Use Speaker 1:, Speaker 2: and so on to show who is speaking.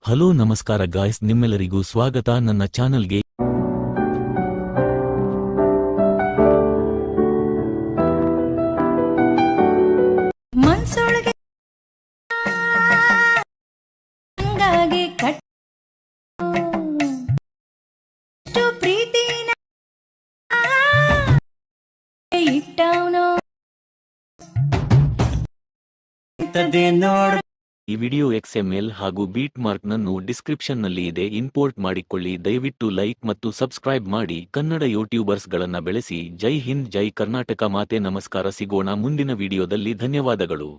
Speaker 1: Hello ನಮಸ್ಕಾರ guys, ನಿಮ್ಮೆಲ್ಲರಿಗೂ ಸ್ವಾಗತ ನನ್ನ ಚಾನಲ್ಗೆ.
Speaker 2: ಮನ್ಸೊಳಗೆ ಹಂಗಾಗಿ ಕಟ್ಟು ಪ್ರೀತಿನ ಇಟ್ಟವನು ನೋಡ.
Speaker 1: ಈ ವಿಡಿಯೋ XML ಹಾಗೂ ಬೀಟ್ ಮಾರ್ಕ್ನನ್ನು ಡಿಸ್ಕ್ರಿಪ್ಷನ್ನಲ್ಲಿ ಇದೆ, ಇಂಪೋರ್ಟ್ ಮಾಡಿಕೊಳ್ಳಿ. ದಯವಿಟ್ಟು ಲೈಕ್ ಮತ್ತು ಸಬ್ಸ್ಕ್ರೈಬ್ ಮಾಡಿ. ಕನ್ನಡ ಯೂಟ್ಯೂಬರ್ಸ್ಗಳನ್ನ ಬೆಳೆಸಿ. ಜೈ ಹಿಂದ್, ಜೈ ಕರ್ನಾಟಕ ಮಾತೆ. ನಮಸ್ಕಾರ, ಸಿಗೋಣ ಮುಂದಿನ ವಿಡಿಯೋದಲ್ಲಿ. ಧನ್ಯವಾದಗಳು.